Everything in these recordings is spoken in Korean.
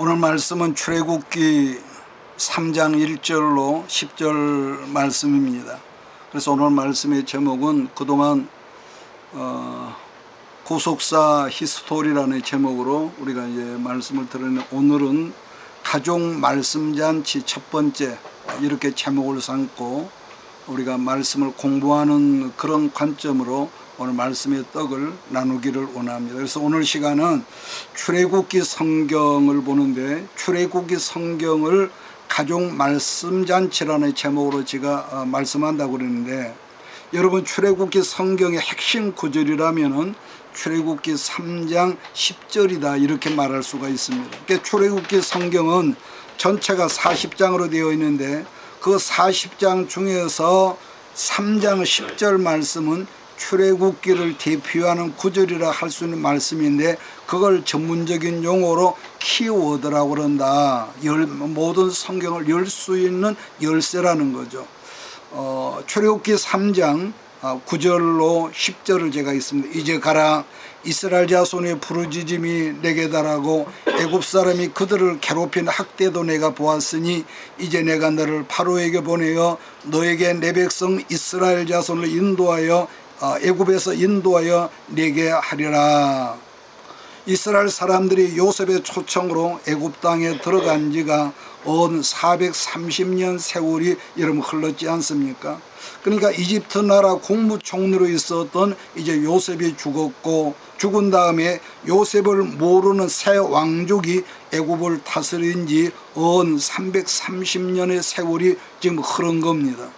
오늘 말씀은 출애굽기 3장 1절로 10절 말씀입니다. 그래서 오늘 말씀의 제목은 그동안 구속사 히스토리라는 제목으로 우리가 이제 말씀을 들었는데, 오늘은 가족 말씀잔치 첫 번째, 이렇게 제목을 삼고 우리가 말씀을 공부하는 그런 관점으로 오늘 말씀의 떡을 나누기를 원합니다. 그래서 오늘 시간은 출애굽기 성경을 보는데, 출애굽기 성경을 가족 말씀잔치라는 제목으로 제가 말씀한다고 그랬는데, 여러분 출애굽기 성경의 핵심 구절이라면은 출애굽기 3장 10절이다 이렇게 말할 수가 있습니다. 그러니까 출애굽기 성경은 전체가 40장으로 되어 있는데, 그 40장 중에서 3장 10절 말씀은 출애굽기를 대표하는 구절이라 할 수 있는 말씀인데, 그걸 전문적인 용어로 키워드라고 그런다. 모든 성경을 열 수 있는 열쇠라는 거죠. 출애굽기 3장 9절로 10절을 제가 있습니다. 이제 가라, 이스라엘 자손의 부르짖음이 내게 달하고 애굽 사람이 그들을 괴롭힌 학대도 내가 보았으니, 이제 내가 너를 파로에게 보내어 너에게 내 백성 이스라엘 자손을 인도하여 애굽에서 인도하여 내게 하리라. 이스라엘 사람들이 요셉의 초청으로 애굽 땅에 들어간 지가 온 430년 세월이 여러분 흘렀지 않습니까? 그러니까 이집트 나라 국무총리로 있었던 이제 요셉이 죽었고, 죽은 다음에 요셉을 모르는 새 왕족이 애굽을 다스린 지 온 330년의 세월이 지금 흐른 겁니다.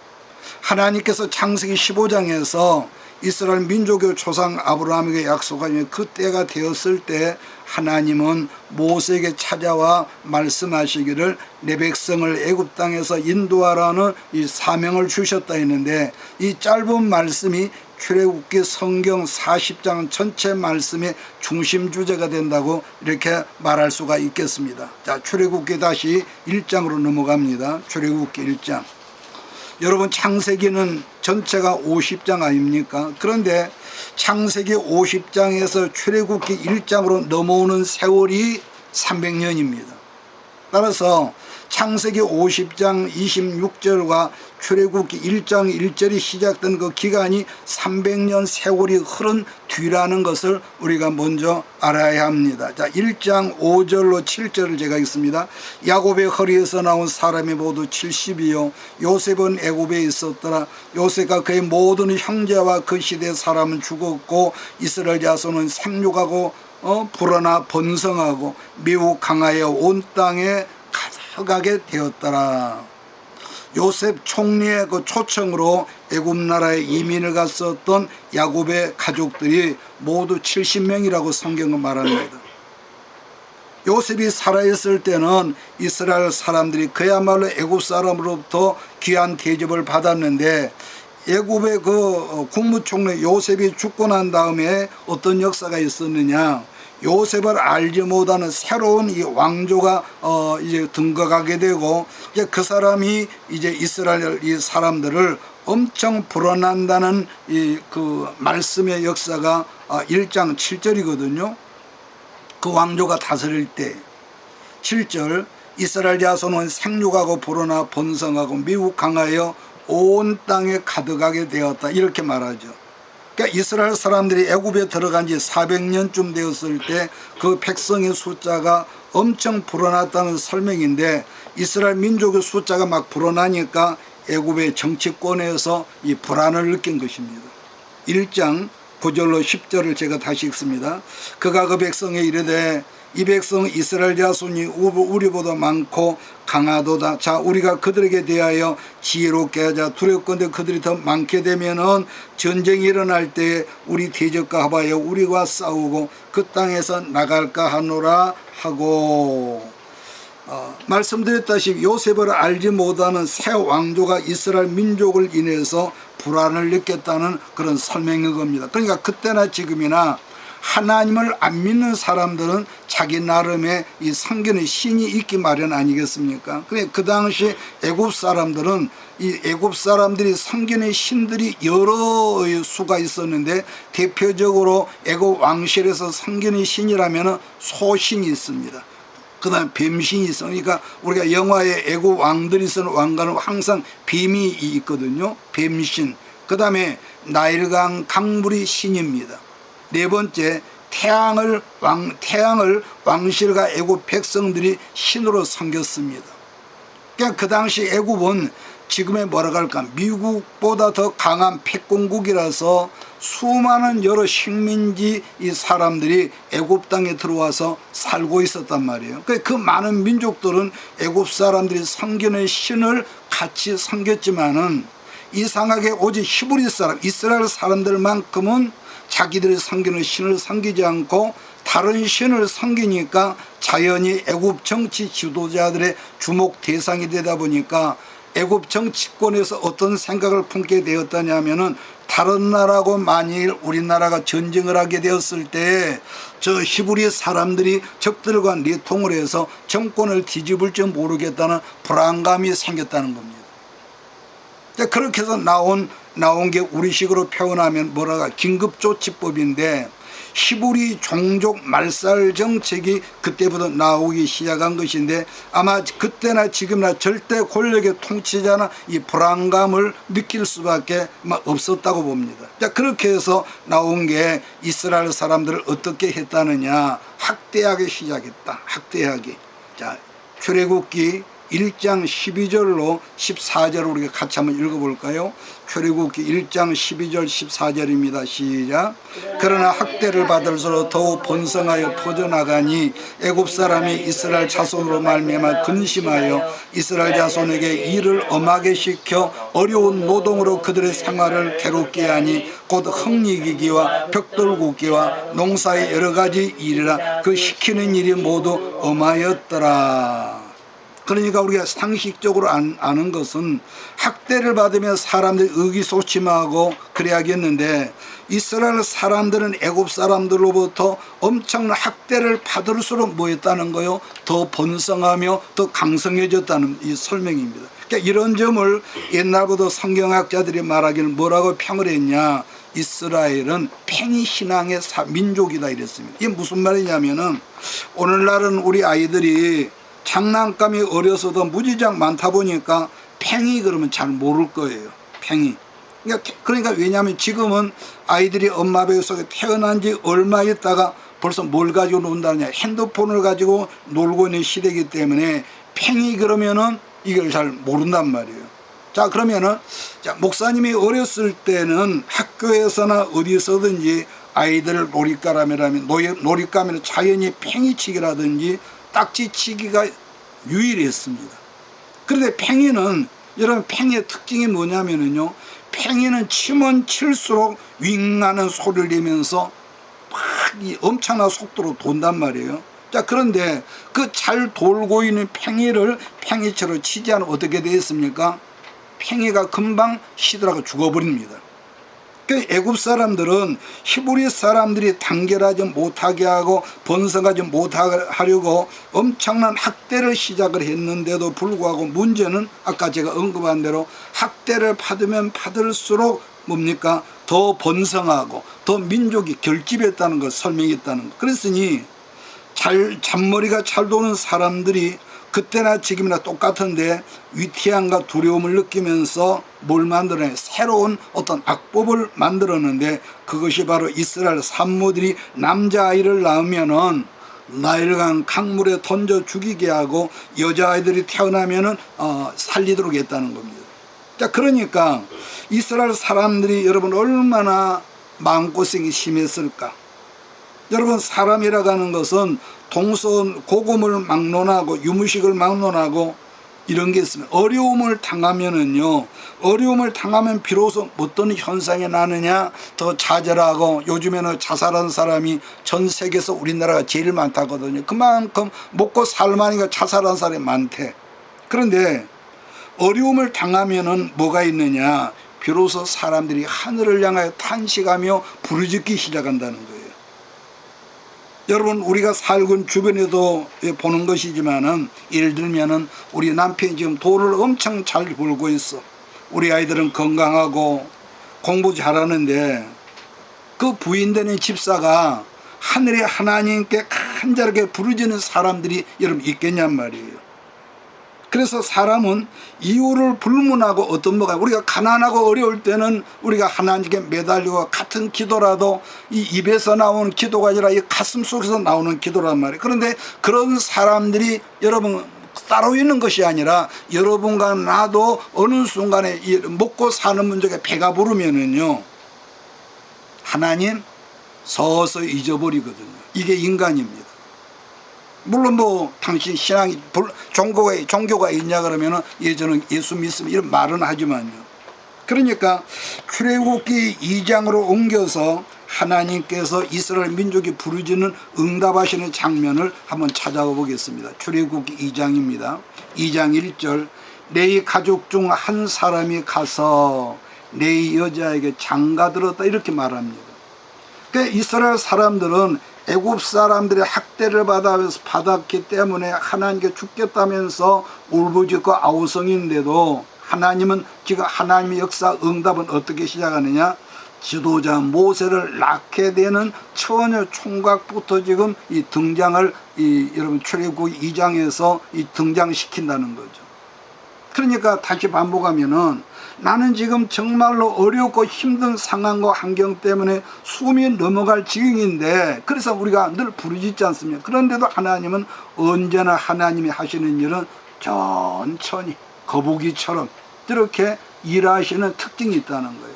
하나님께서 창세기 15장에서 이스라엘 민족의 조상 아브라함에게 약속하신 그때가 되었을 때, 하나님은 모세에게 찾아와 말씀하시기를 내 백성을 애굽 땅에서 인도하라는 이 사명을 주셨다 했는데, 이 짧은 말씀이 출애굽기 성경 40장 전체 말씀의 중심 주제가 된다고 이렇게 말할 수가 있겠습니다. 자, 출애굽기 다시 1장으로 넘어갑니다. 출애굽기 1장. 여러분 창세기는 전체가 50장 아닙니까? 그런데 창세기 50장에서 출애굽기 1장으로 넘어오는 세월이 300년입니다. 따라서 창세기 50장 26절과 출애굽기 1장 1절이 시작된 그 기간이 300년 세월이 흐른 뒤라는 것을 우리가 먼저 알아야 합니다. 자, 1장 5절로 7절을 제가 읽습니다. 야곱의 허리에서 나온 사람이 모두 70이요 요셉은 애굽에 있었더라. 요셉과 그의 모든 형제와 그 시대 사람은 죽었고, 이스라엘 자손은 생육하고 불어나 번성하고 매우 강하여 온 땅에 가득하게 되었더라. 요셉 총리의 그 초청으로 애굽 나라에 이민을 갔었던 야곱의 가족들이 모두 70명이라고 성경은 말합니다. 요셉이 살아있을 때는 이스라엘 사람들이 그야말로 애굽 사람으로부터 귀한 대접을 받았는데, 애굽의 그 국무총리 요셉이 죽고 난 다음에 어떤 역사가 있었느냐, 요셉을 알지 못하는 새로운 이 왕조가 이제 등극하게 되고, 이제 그 사람이 이제 이스라엘 이 사람들을 엄청 불어난다는 이 그 말씀의 역사가 1장 7절이거든요. 그 왕조가 다스릴 때 7절, 이스라엘 자손은 생육하고 불어나 번성하고 매우 강하여 온 땅에 가득하게 되었다 이렇게 말하죠. 그러니까 이스라엘 사람들이 애굽에 들어간 지 400년쯤 되었을 때 그 백성의 숫자가 엄청 불어났다는 설명인데, 이스라엘 민족의 숫자가 막 불어나니까 애굽의 정치권에서 이 불안을 느낀 것입니다. 1장 9절로 10절을 제가 다시 읽습니다. 그가 그 백성에 이르되 이 백성 이스라엘 자손이 우리보다 많고 강하도다. 자, 우리가 그들에게 대하여 지혜롭게 하자. 두렵건대 그들이 더 많게 되면은 전쟁이 일어날 때 우리 대적과 합하여 우리와 싸우고 그 땅에서 나갈까 하노라 하고, 말씀드렸다시피 요셉을 알지 못하는 새 왕조가 이스라엘 민족을 인해서 불안을 느꼈다는 그런 설명인 겁니다. 그러니까 그때나 지금이나 하나님을 안 믿는 사람들은 자기 나름의 이 성경의 신이 있기 마련 아니겠습니까? 그래, 그 당시 애굽 사람들은 이 애굽 사람들이 성경의 신들이 여러 수가 있었는데, 대표적으로 애굽 왕실에서 성경의 신이라면 소신이 있습니다. 그 다음에 뱀신이 있어. 그러니까 우리가 영화의 애국 왕들이 쓰는 왕관은 항상 뱀이 있거든요. 뱀신. 그 다음에 나일강 강물이 신입니다. 네 번째, 태양을 왕실과 애굽 백성들이 신으로 섬겼습니다. 그러니까 그 당시 애굽은 지금의 뭐라고 할까, 미국보다 더 강한 패권국이라서 수많은 여러 식민지 이 사람들이 애굽 땅에 들어와서 살고 있었단 말이에요. 그 많은 민족들은 애굽 사람들이 섬기는 신을 같이 섬겼지만은 이상하게 오직 히브리 사람, 이스라엘 사람들만큼은 자기들이 섬기는 신을 섬기지 않고 다른 신을 섬기니까 자연히 애굽 정치 지도자들의 주목 대상이 되다 보니까 애굽 정치권에서 어떤 생각을 품게 되었다냐면은, 다른 나라하고 만일 우리나라가 전쟁을 하게 되었을 때 저 히브리 사람들이 적들과 내통을 해서 정권을 뒤집을지 모르겠다는 불안감이 생겼다는 겁니다. 그렇게 해서 나온 게 우리식으로 표현하면 뭐라가 긴급조치법인데, 히브리 종족 말살 정책이 그때부터 나오기 시작한 것인데, 아마 그때나 지금이나 절대 권력의 통치자나 이 불안감을 느낄 수밖에 없었다고 봅니다. 자, 그렇게 해서 나온 게 이스라엘 사람들을 어떻게 했다느냐, 학대하기 시작했다. 학대하기. 자, 출애굽기 1장 12절로 14절을 우리가 같이 한번 읽어볼까요? 출애굽기 1장 12절 14절입니다. 시작. 그러나 학대를 받을수록 더욱 번성하여 퍼져나가니 애굽 사람이 이스라엘 자손으로 말미암아 근심하여 이스라엘 자손에게 일을 엄하게 시켜 어려운 노동으로 그들의 생활을 괴롭게 하니 곧 흙이기기와 벽돌 굽기와 농사의 여러 가지 일이라 그 시키는 일이 모두 엄하였더라. 그러니까 우리가 상식적으로 아는 것은 학대를 받으면 사람들이 의기소침하고 그래야겠는데, 이스라엘 사람들은 애굽 사람들로부터 엄청난 학대를 받을수록 뭐 했다는 거요? 더 번성하며 더 강성해졌다는 이 설명입니다. 그러니까 이런 점을 옛날부터 성경학자들이 말하기를 뭐라고 평을 했냐, 이스라엘은 팽이 신앙의 민족이다 이랬습니다. 이게 무슨 말이냐면은, 오늘날은 우리 아이들이 장난감이 어려서도 무지장 많다 보니까 팽이 그러면 잘 모를 거예요. 팽이. 그러니까 왜냐하면 지금은 아이들이 엄마 뱃속에 태어난 지 얼마 있다가 벌써 뭘 가지고 논다느냐, 핸드폰을 가지고 놀고 있는 시대이기 때문에 팽이 그러면은 이걸 잘 모른단 말이에요. 자, 그러면은, 자, 목사님이 어렸을 때는 학교에서나 어디서든지 아이들 놀잇감이라면 자연히 팽이치기라든지 딱지치기가 유일했습니다. 그런데 팽이는, 여러분 팽이의 특징이 뭐냐면요, 팽이는 치면 칠수록 윙하는 소리를 내면서 막 이 엄청난 속도로 돈단 말이에요. 자, 그런데 그 잘 돌고 있는 팽이를 팽이채로 치지 않으면 어떻게 되겠습니까? 팽이가 금방 시들어가 죽어버립니다. 애굽 사람들은 히브리 사람들이 단결하지 못하게 하고 번성하지 못하려고 엄청난 학대를 시작을 했는데도 불구하고 문제는 아까 제가 언급한 대로 학대를 받으면 받을수록 뭡니까? 더 번성하고 더 민족이 결집했다는 것, 설명했다는 것. 그랬으니 잔머리가 잘 도는 사람들이 그때나 지금이나 똑같은데 위태함과 두려움을 느끼면서 뭘 만들어내? 새로운 어떤 악법을 만들었는데, 그것이 바로 이스라엘 산모들이 남자아이를 낳으면은 나일강 강물에 던져 죽이게 하고 여자아이들이 태어나면은 살리도록 했다는 겁니다. 자, 그러니까 이스라엘 사람들이 여러분 얼마나 마음고생이 심했을까? 여러분, 사람이라고 하는 것은 동선 고금을 막론하고 유무식을 막론하고 이런 게 있으면, 어려움을 당하면은요, 어려움을 당하면 비로소 어떤 현상이 나느냐, 더 좌절하고, 요즘에는 자살한 사람이 전 세계에서 우리나라가 제일 많다거든요. 그만큼 먹고 살만하니까 자살한 사람이 많대. 그런데 어려움을 당하면은 뭐가 있느냐, 비로소 사람들이 하늘을 향하여 탄식하며 부르짖기 시작한다는 거예요. 여러분, 우리가 살고 주변에도 보는 것이지만은, 예를 들면은 우리 남편이 지금 돈을 엄청 잘 벌고 있어. 우리 아이들은 건강하고 공부 잘하는데, 그 부인 되는 집사가 하늘의 하나님께 간절하게 부르짖는 사람들이 여러분 있겠냔 말이에요. 그래서 사람은 이유를 불문하고 어떤 뭐가 우리가 가난하고 어려울 때는 우리가 하나님께 매달리고 같은 기도라도 이 입에서 나오는 기도가 아니라 이 가슴 속에서 나오는 기도란 말이에요. 그런데 그런 사람들이 여러분 따로 있는 것이 아니라 여러분과 나도 어느 순간에 이 먹고 사는 문제가 배가 부르면은요 하나님 서서히 잊어버리거든요. 이게 인간입니다. 물론 뭐 당신 신앙이 종교가 있냐 그러면은 저는 예수 믿습니다 이런 말은 하지만요. 그러니까 출애굽기 2장으로 옮겨서 하나님께서 이스라엘 민족이 부르짖는 응답하시는 장면을 한번 찾아가 보겠습니다. 출애굽기 2장입니다. 2장 1절 내 가족 중 한 사람이 가서 내 여자에게 장가들었다 이렇게 말합니다. 그러니까 이스라엘 사람들은 애굽 사람들의 학대를 받았기 때문에 하나님께 죽겠다면서 울부짖고 아우성인데도 하나님은 지금 하나님의 역사 응답은 어떻게 시작하느냐, 지도자 모세를 낳게 되는 처녀 총각부터 지금 이 등장을 여러분 출애굽기 2장에서 이 등장시킨다는 거죠. 그러니까 다시 반복하면은 나는 지금 정말로 어렵고 힘든 상황과 환경 때문에 숨이 넘어갈 지경인데 그래서 우리가 늘 부르짖지 않습니까? 그런데도 하나님은 언제나 하나님이 하시는 일은 천천히 거북이처럼 이렇게 일하시는 특징이 있다는 거예요.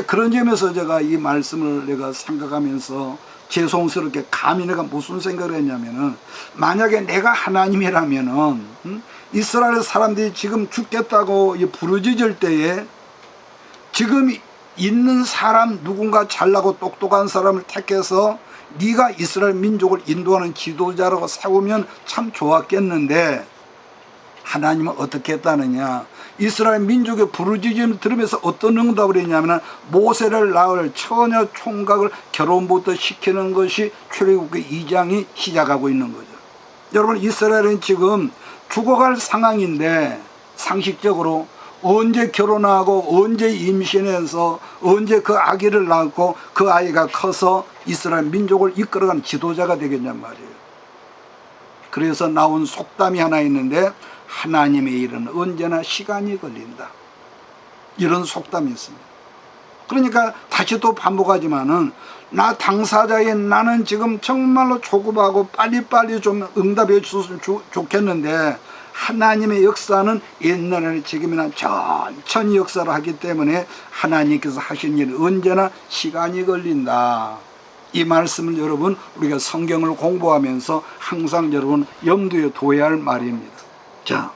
그런 점에서 제가 이 말씀을 내가 생각하면서 죄송스럽게 감히 내가 무슨 생각을 했냐면은 만약에 내가 하나님이라면은 이스라엘 사람들이 지금 죽겠다고 부르짖을 때에 지금 있는 사람 누군가 잘나고 똑똑한 사람을 택해서 네가 이스라엘 민족을 인도하는 지도자라고 세우면 참 좋았겠는데 하나님은 어떻게 했다느냐, 이스라엘 민족의 부르짖음을 들으면서 어떤 응답을 했냐면 모세를 낳을 처녀 총각을 결혼부터 시키는 것이 출애굽기 2장이 시작하고 있는 거죠. 여러분 이스라엘은 지금 죽어갈 상황인데 상식적으로 언제 결혼하고 언제 임신해서 언제 그 아기를 낳고 그 아이가 커서 이스라엘 민족을 이끌어가는 지도자가 되겠냔 말이에요. 그래서 나온 속담이 하나 있는데 하나님의 일은 언제나 시간이 걸린다, 이런 속담이 있습니다. 그러니까 다시 또 반복하지만은 나 당사자인 나는 지금 정말로 조급하고 빨리빨리 좀 응답해 주셨으면 좋겠는데 하나님의 역사는 옛날에는 지금이나 천천히 역사를 하기 때문에 하나님께서 하신 일은 언제나 시간이 걸린다. 이 말씀을 여러분 우리가 성경을 공부하면서 항상 여러분 염두에 둬야 할 말입니다. 자,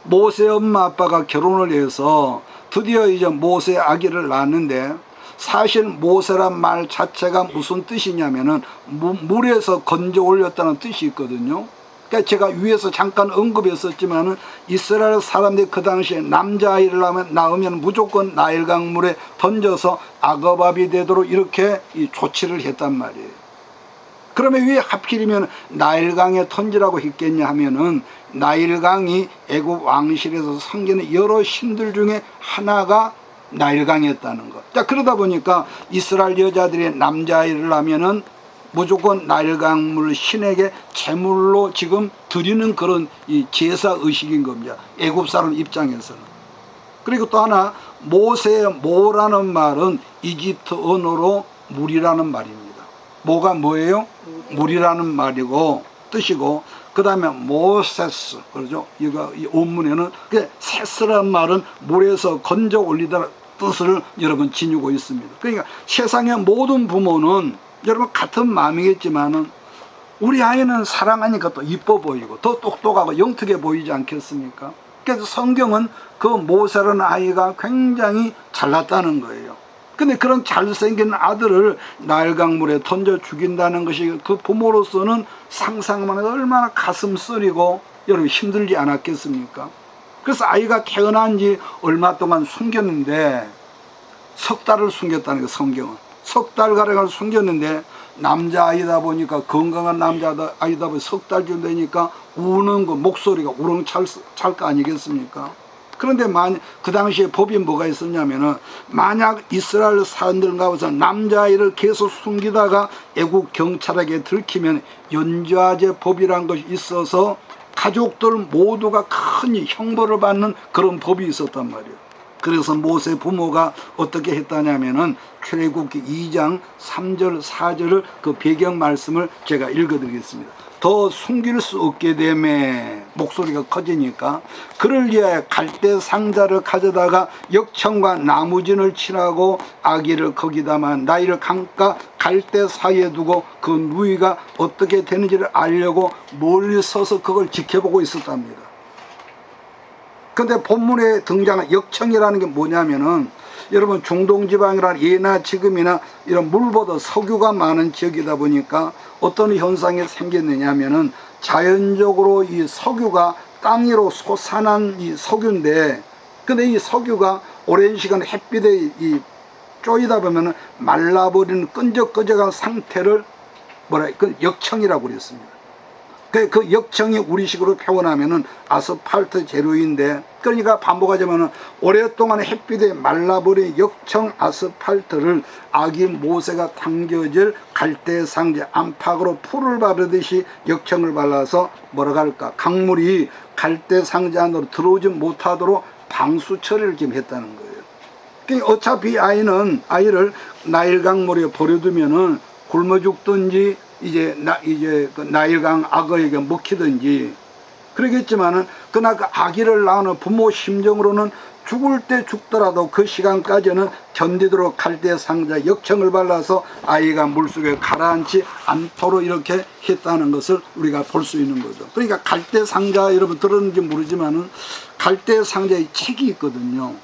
모세 엄마 아빠가 결혼을 해서 드디어 이제 모세 아기를 낳았는데 사실 모세란 말 자체가 무슨 뜻이냐면은 물에서 건져 올렸다는 뜻이 있거든요. 그러니까 제가 위에서 잠깐 언급했었지만은 이스라엘 사람들이 그 당시에 남자아이를 낳으면 무조건 나일강물에 던져서 악어밥이 되도록 이렇게 조치를 했단 말이에요. 그러면 왜 하필이면 나일강에 던지라고 했겠냐 하면은 나일강이 애굽 왕실에서 섬기는 여러 신들 중에 하나가 나일강이었다는 것. 자, 그러다 보니까 이스라엘 여자들이 남자아이를 낳으면은 무조건 나일강물 신에게 제물로 지금 드리는 그런 이 제사 의식인 겁니다. 애굽 사람 입장에서는. 그리고 또 하나 모라는 말은 이집트 언어로 물이라는 말입니다. 모가 뭐예요? 물이라는 말이고 뜻이고, 그 다음에 모세스, 그러죠? 이거 이 원문에는 세스라는 말은 물에서 건져 올리다 뜻을 여러분 지니고 있습니다. 그러니까 세상의 모든 부모는 여러분 같은 마음이겠지만은 우리 아이는 사랑하니까 또 이뻐 보이고 더 똑똑하고 영특해 보이지 않겠습니까? 그래서 성경은 그 모세라는 아이가 굉장히 잘났다는 거예요. 근데 그런 잘생긴 아들을 나일강물에 던져 죽인다는 것이 그 부모로서는 상상만 해도 얼마나 가슴 쓰리고 여러분 힘들지 않았겠습니까? 그래서 아이가 태어난 지 얼마 동안 숨겼는데 석 달을 숨겼다는 거예요. 성경은 석 달가량을 숨겼는데 남자아이다 보니까 건강한 남자아이다 보니 석 달쯤 되니까 우는 거 목소리가 우렁찰 거 아니겠습니까? 그런데 그 당시에 법이 뭐가 있었냐면은 만약 이스라엘 사람들 가운데서 남자아이를 계속 숨기다가 애국 경찰에게 들키면 연좌제 법이란 것이 있어서 가족들 모두가 큰 형벌을 받는 그런 법이 있었단 말이에요. 그래서 모세 부모가 어떻게 했다냐면은 출애굽기 2장 3절 4절을 그 배경 말씀을 제가 읽어드리겠습니다. 더 숨길 수 없게 되매 목소리가 커지니까 그를 위하여 갈대 상자를 가져다가 역청과 나무진을 칠하고 아기를 거기다만 나이를 강가 갈대 사이에 두고 그 누이가 어떻게 되는지를 알려고 멀리 서서 그걸 지켜보고 있었답니다. 근데 본문에 등장한 역청이라는 게 뭐냐면은 여러분 중동지방이나 예나 지금이나 이런 물보다 석유가 많은 지역이다 보니까 어떤 현상이 생겼느냐면은 자연적으로 이 석유가 땅 위로 솟아난 이 석유인데 근데 이 석유가 오랜 시간 햇빛에 쪼이다 보면은 말라버리는 끈적끈적한 상태를 그 역청이라고 그랬습니다. 그 역청이 우리식으로 표현하면은 아스팔트 재료인데 그러니까 반복하자면은 오랫동안 햇빛에 말라버린 역청 아스팔트를 아기 모세가 당겨질 갈대 상자 안팎으로 풀을 바르듯이 역청을 발라서 뭐라고 할까 강물이 갈대 상자 안으로 들어오지 못하도록 방수 처리를 지금 했다는 거예요. 그러니까 어차피 아이를 나일강물에 버려두면은 굶어 죽든지 이제 그 나일강 악어에게 먹히든지 그러겠지만은 그러나 그 아기를 낳는 부모 심정으로는 죽을 때 죽더라도 그 시간까지는 견디도록 갈대 상자 역청을 발라서 아이가 물속에 가라앉지 않도록 이렇게 했다는 것을 우리가 볼 수 있는 거죠. 그러니까 갈대 상자 여러분 들었는지 모르지만은 갈대 상자에 책이 있거든요.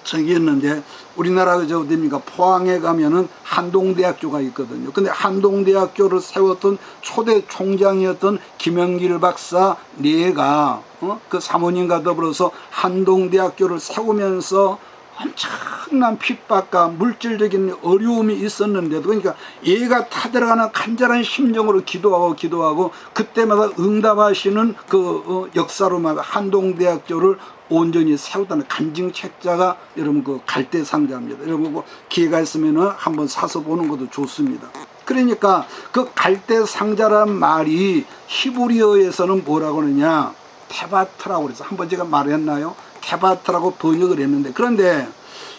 책이 있는데 우리나라 저 어디입니까 포항에 가면은 한동대학교가 있거든요. 근데 한동대학교를 세웠던 초대 총장이었던 김영길 박사 네가 그 사모님과 더불어서 한동대학교를 세우면서 엄청난 핍박과 물질적인 어려움이 있었는데도 그러니까 얘가 타들어가는 간절한 심정으로 기도하고 그때마다 응답하시는 그 역사로 막 한동대학교를 온전히 세우다는 간증책자가 여러분 그 갈대 상자입니다. 여러분 뭐 기회가 있으면은 한번 사서 보는 것도 좋습니다. 그러니까 그 갈대 상자란 말이 히브리어에서는 뭐라고 하느냐 테바트라고 그래서 한번 제가 말했나요? 테바트라고 번역을 했는데 그런데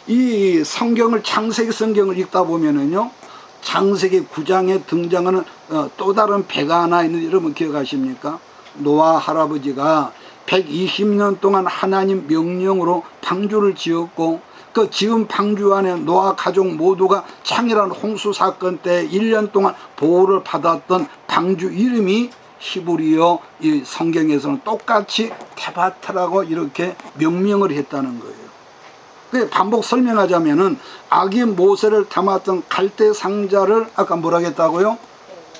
이 성경을 창세기 성경을 읽다 보면은요 창세기 9장에 등장하는 또 다른 배가 하나 있는데 여러분 기억하십니까? 노아 할아버지가 120년 동안 하나님 명령으로 방주를 지었고 그 지금 방주 안에 노아 가족 모두가 창이라는 홍수 사건 때 1년 동안 보호를 받았던 방주 이름이 히브리어 이 성경에서는 똑같이 테바트라고 이렇게 명명을 했다는 거예요. 반복 설명하자면은 아기 모세를 담았던 갈대 상자를 아까 뭐라고 했다고요?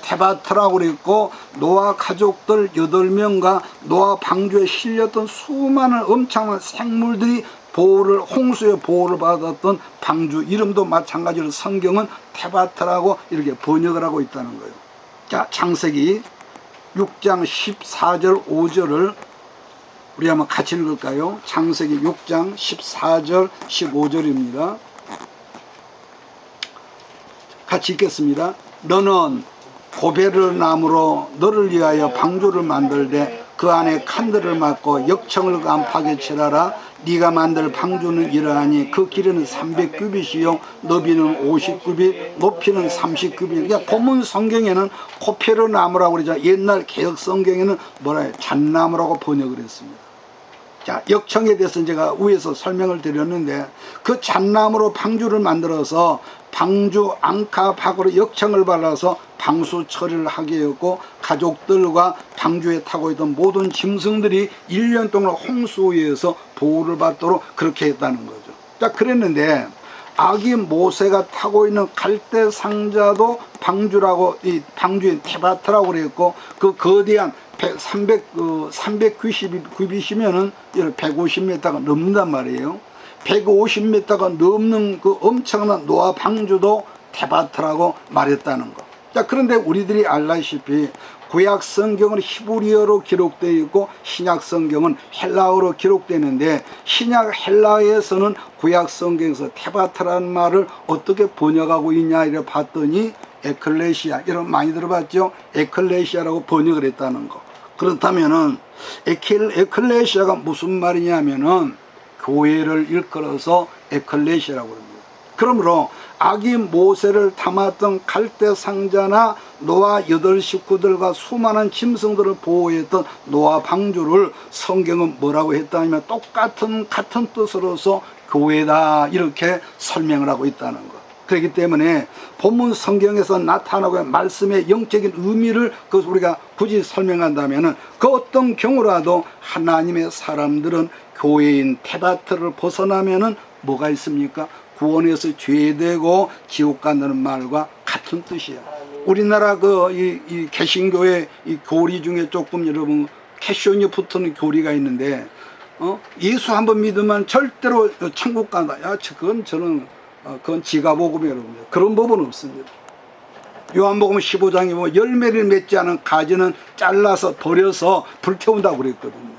테바트라고 그랬고 노아 가족들 8명과 노아 방주에 실렸던 수많은 엄청난 생물들이 홍수의 보호를 받았던 방주 이름도 마찬가지로 성경은 테바트라고 이렇게 번역을 하고 있다는 거예요. 자, 창세기 6장 14절 5절을 우리 한번 같이 읽을까요? 창세기 6장 14절 15절입니다. 같이 읽겠습니다. 너는 고베르 나무로 너를 위하여 방주를 만들되 그 안에 칸들을 막고 역청을 그 안팎에 칠하라. 네가 만들 방주는 이러하니 그 길이는 300규빗이요 너비는 50규빗 높이는 30규빗. 그러니까 본문 성경에는 코페르 나무라고 그러죠. 옛날 개혁 성경에는 뭐라 잣나무라고 번역을 했습니다. 자, 역청에 대해서는 제가 위에서 설명을 드렸는데 그 잣나무로 방주를 만들어서 방주 앙카 밖으로 역청을 발라서 방수 처리를 하게 했고 가족들과 방주에 타고 있던 모든 짐승들이 1년 동안 홍수에 의해서 보호를 받도록 그렇게 했다는 거죠. 자, 그랬는데 아기 모세가 타고 있는 갈대 상자도 방주라고 이 방주인 테바트라고 그랬고 그 거대한 390규빗이면은 150m가 넘는단 말이에요. 150m가 넘는 그 엄청난 노아 방주도 테바트라고 말했다는 거. 자, 그런데 우리들이 알다시피 구약 성경은 히브리어로 기록되어 있고 신약 성경은 헬라어로 기록되는데, 신약 헬라어에서는 구약 성경에서 테바트라는 말을 어떻게 번역하고 있냐 이래 봤더니 에클레시아, 이런 많이 들어봤죠? 에클레시아라고 번역을 했다는 거. 그렇다면은 에클레시아가 무슨 말이냐면은 교회를 일컬어서 에클레시아라고 합니다. 그러므로 아기 모세를 담았던 갈대 상자나 노아 8 식구들과 수많은 짐승들을 보호했던 노아 방주를 성경은 뭐라고 했다면 똑같은 같은 뜻으로서 교회다, 이렇게 설명을 하고 있다는 것. 그렇기 때문에 본문 성경에서 나타나고 있는 말씀의 영적인 의미를 우리가 굳이 설명한다면, 그 어떤 경우라도 하나님의 사람들은 교회인 테바트를 벗어나면은 뭐가 있습니까? 구원에서 죄되고 지옥 간다는 말과 같은 뜻이야. 우리나라 이 개신교회 이 교리 중에 조금 여러분 캐션이 붙는 교리가 있는데, 예수 한번 믿으면 절대로 천국 간다. 야, 그건 지가복음이에요, 여러분. 그런 법은 없습니다. 요한복음 15장에 보면 열매를 맺지 않은 가지는 잘라서 버려서 불태운다고 그랬거든요.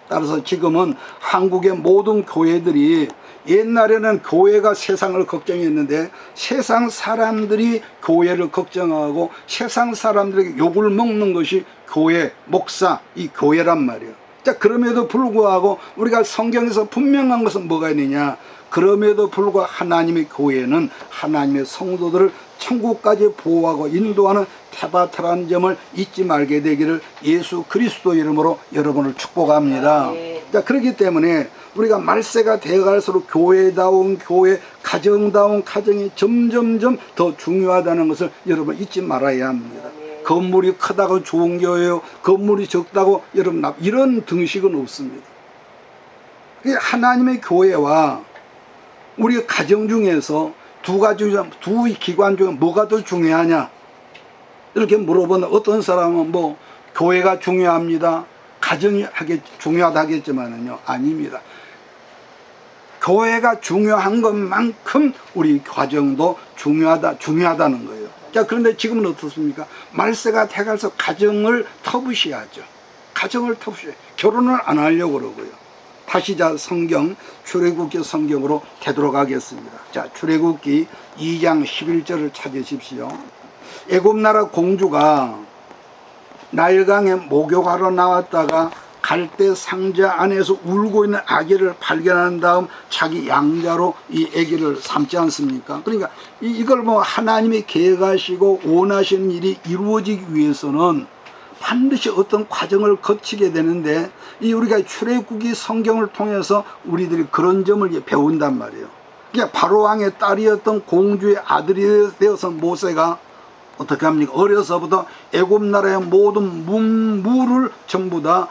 따라서 지금은 한국의 모든 교회들이, 옛날에는 교회가 세상을 걱정했는데 세상 사람들이 교회를 걱정하고 세상 사람들에게 욕을 먹는 것이 교회, 목사, 이 교회란 말이에요. 자, 그럼에도 불구하고 우리가 성경에서 분명한 것은 뭐가 있느냐? 그럼에도 불구하고 하나님의 교회는 하나님의 성도들을 천국까지 보호하고 인도하는 테바트라는 점을 잊지 말게 되기를 예수 그리스도 이름으로 여러분을 축복합니다. 자, 그렇기 때문에 우리가 말세가 되어갈수록 교회다운 교회, 가정다운 가정이 점점점 더 중요하다는 것을 여러분 잊지 말아야 합니다. 건물이 크다고 좋은 교회요, 건물이 적다고 여러분 이런 등식은 없습니다. 하나님의 교회와 우리 가정 중에서 두 기관 중에 뭐가 더 중요하냐 이렇게 물어보는, 어떤 사람은 뭐 교회가 중요합니다, 가정이 중요하다 하겠지만은요, 아닙니다. 교회가 중요한 것만큼 우리 가정도 중요하다는 거예요. 자, 그런데 지금은 어떻습니까? 말세가 돼가서 가정을 터부시하죠. 결혼을 안 하려고 그러고요. 다시 자 성경 출애굽기 성경으로 되도록 하겠습니다. 자, 출애굽기 2장 11절을 찾으십시오. 애굽 나라 공주가 나일강에 목욕하러 나왔다가 갈대 상자 안에서 울고 있는 아기를 발견한 다음 자기 양자로 이 아기를 삼지 않습니까? 그러니까 이걸 뭐 하나님이 계획하시고 원하시는 일이 이루어지기 위해서는 반드시 어떤 과정을 거치게 되는데, 이 우리가 출애굽기 성경을 통해서 우리들이 그런 점을 배운단 말이에요. 그러니까 바로왕의 딸이었던 공주의 아들이 되어서 모세가 어떻게 합니까? 어려서부터 애굽 나라의 모든 문물을 전부 다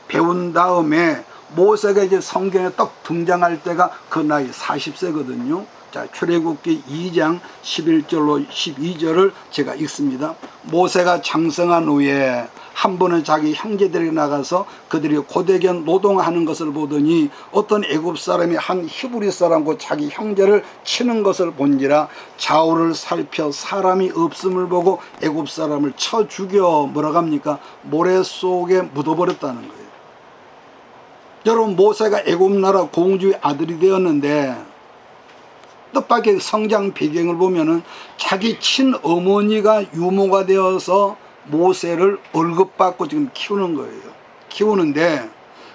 배운 다음에 모세가 이제 성경에 딱 등장할 때가 그 나이 40세거든요. 자, 출애굽기 2장 11절로 12절을 제가 읽습니다. 모세가 장성한 후에 한 번은 자기 형제들에게 나가서 그들이 고대견 노동하는 것을 보더니 어떤 애굽 사람이 한 히브리 사람과 자기 형제를 치는 것을 본지라 좌우를 살펴 사람이 없음을 보고 애굽 사람을 쳐 죽여 뭐라고 합니까? 모래 속에 묻어버렸다는 거예요. 여러분, 모세가 애굽 나라 공주의 아들이 되었는데 뜻밖의 성장 배경을 보면은 자기 친어머니가 유모가 되어서 모세를 월급받고 지금 키우는 거예요. 키우는데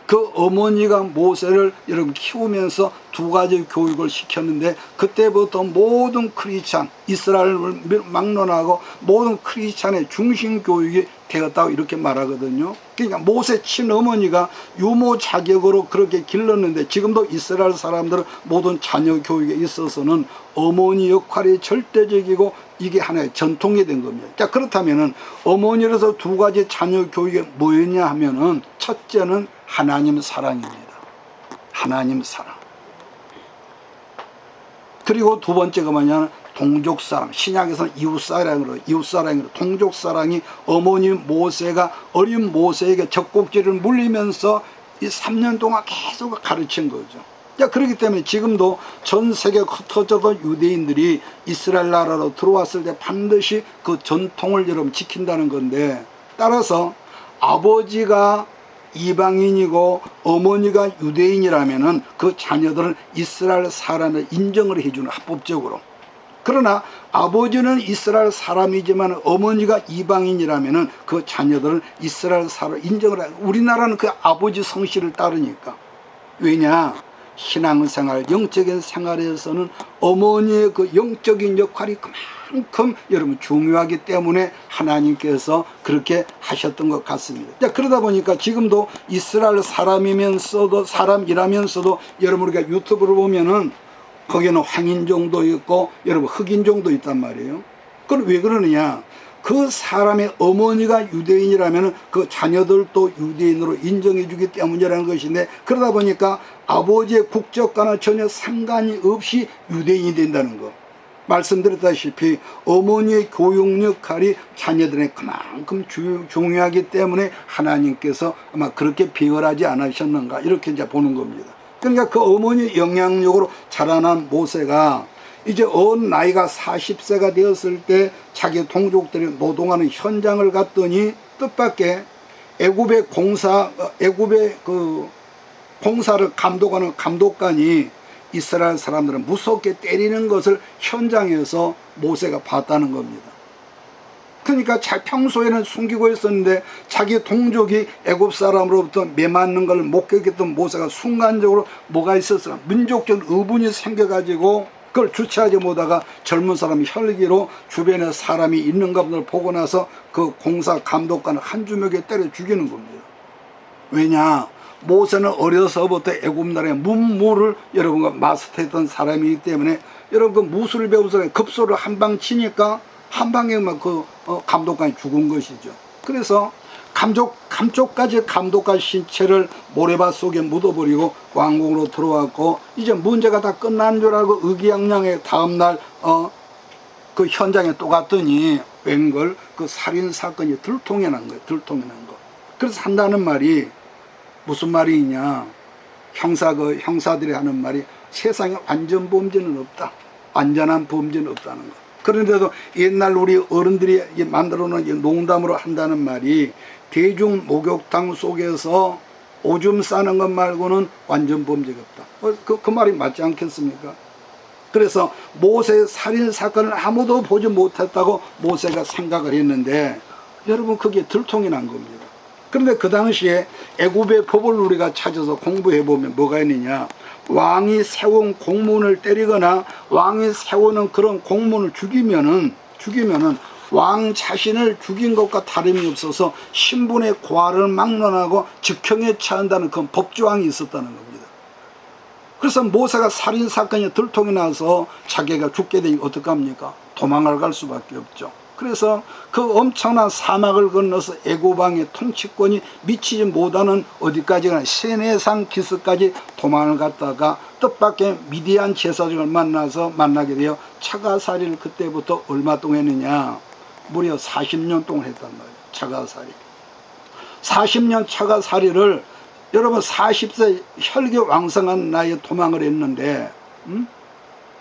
그 어머니가 모세를 여러분 키우면서 두 가지 교육을 시켰는데, 그때부터 모든 크리스찬, 이스라엘을 막론하고 모든 크리스찬의 중심 교육이 되었다고 이렇게 말하거든요. 그러니까 모세 친어머니가 유모 자격으로 그렇게 길렀는데, 지금도 이스라엘 사람들은 모든 자녀 교육에 있어서는 어머니 역할이 절대적이고 이게 하나의 전통이 된 겁니다. 자, 그렇다면은 어머니로서 두 가지 자녀 교육이 뭐였냐 하면은, 첫째는 하나님 사랑입니다. 하나님 사랑. 그리고 두 번째가 뭐냐면 동족사랑. 신약에서는 이웃사랑으로 동족사랑이 어머니 모세가 어린 모세에게 젖꼭지를 물리면서 이 3년 동안 계속 가르친 거죠. 자, 그렇기 때문에 지금도 전 세계 흩어져던 유대인들이 이스라엘 나라로 들어왔을 때 반드시 그 전통을 여러분 지킨다는 건데, 따라서 아버지가 이방인이고 어머니가 유대인이라면은 그 자녀들은 이스라엘 사람을 인정을 해주는 합법적으로. 그러나 아버지는 이스라엘 사람이지만 어머니가 이방인이라면은 그 자녀들은 이스라엘 사람 인정을 해. 우리나라는 그 아버지 성씨를 따르니까. 왜냐? 신앙생활, 영적인 생활에서는 어머니의 그 영적인 역할이 그만큼 여러분 중요하기 때문에 하나님께서 그렇게 하셨던 것 같습니다. 자, 그러다 보니까 지금도 이스라엘 사람이라면서도 여러분 우리가 유튜브를 보면은 거기는 황인종도 있고 여러분 흑인종도 있단 말이에요. 그럼 왜 그러느냐? 그 사람의 어머니가 유대인이라면 그 자녀들도 유대인으로 인정해 주기 때문이라는 것인데, 그러다 보니까 아버지의 국적과는 전혀 상관이 없이 유대인이 된다는 거. 말씀드렸다시피 어머니의 교육 역할이 자녀들의 그만큼 중요하기 때문에 하나님께서 아마 그렇게 비열하지 않으셨는가 이렇게 이제 보는 겁니다. 그러니까 그 어머니 영향력으로 자라난 모세가 이제 나이가 40세가 되었을 때 자기 동족들이 노동하는 현장을 갔더니 뜻밖의 애굽의 그 공사를 감독하는 감독관이 이스라엘 사람들은 무섭게 때리는 것을 현장에서 모세가 봤다는 겁니다. 그러니까 평소에는 숨기고 있었는데 자기 동족이 애굽 사람으로부터 매맞는 걸 목격했던 모세가 순간적으로 뭐가 있었을까? 민족적 의분이 생겨가지고 그걸 주체하지 못하다가 젊은 사람이 혈기로 주변에 사람이 있는가 보다 보고 나서 그 공사 감독관을 한 주먹에 때려 죽이는 겁니다. 왜냐? 모세는 어려서부터 애굽 나라의 문무를 여러분과 마스터했던 사람이기 때문에 여러분 그 무술을 배우서 급소를 한 방 치니까 한 방에만 그 감독관이 죽은 것이죠. 그래서 감쪽까지 감독관 신체를 모래밭 속에 묻어버리고 왕궁으로 들어왔고 이제 문제가 다 끝난 줄 알고 의기양양해 다음날 그 현장에 또 갔더니 웬걸 그 살인사건이 들통이 난 거예요. 들통이 난 거. 그래서 한다는 말이 무슨 말이냐? 형사들이 하는 말이 세상에 완전 범죄는 없다. 완전한 범죄는 없다는 거. 그런데도 옛날 우리 어른들이 만들어 놓은 농담으로 한다는 말이 대중 목욕탕 속에서 오줌 싸는 것 말고는 완전 범죄가 없다. 그 말이 맞지 않겠습니까? 그래서 모세의 살인사건을 아무도 보지 못했다고 모세가 생각을 했는데 여러분 그게 들통이 난 겁니다. 그런데 그 당시에 애굽의 법을 우리가 찾아서 공부해 보면 뭐가 있느냐? 왕이 세운 공문을 때리거나 왕이 세우는 그런 공문을 죽이면은 왕 자신을 죽인 것과 다름이 없어서 신분의 고하를 막론하고 즉형에 처한다는 그런 법조항이 있었다는 겁니다. 그래서 모세가 살인사건이 들통이 나서 자기가 죽게 되니 어떡합니까? 도망을 갈 수밖에 없죠. 그래서 그 엄청난 사막을 건너서 애굽 왕의 통치권이 미치지 못하는 어디까지나 시내산 기슭까지 도망을 갔다가 뜻밖의 미디안 제사장을 만나게 되어 차가살이를 그때부터 얼마 동안 했느냐? 무려 40년 동안 했단 말이에요. 차가살이. 40년 차가살이를 여러분 40세 혈기왕성한 나이에 도망을 했는데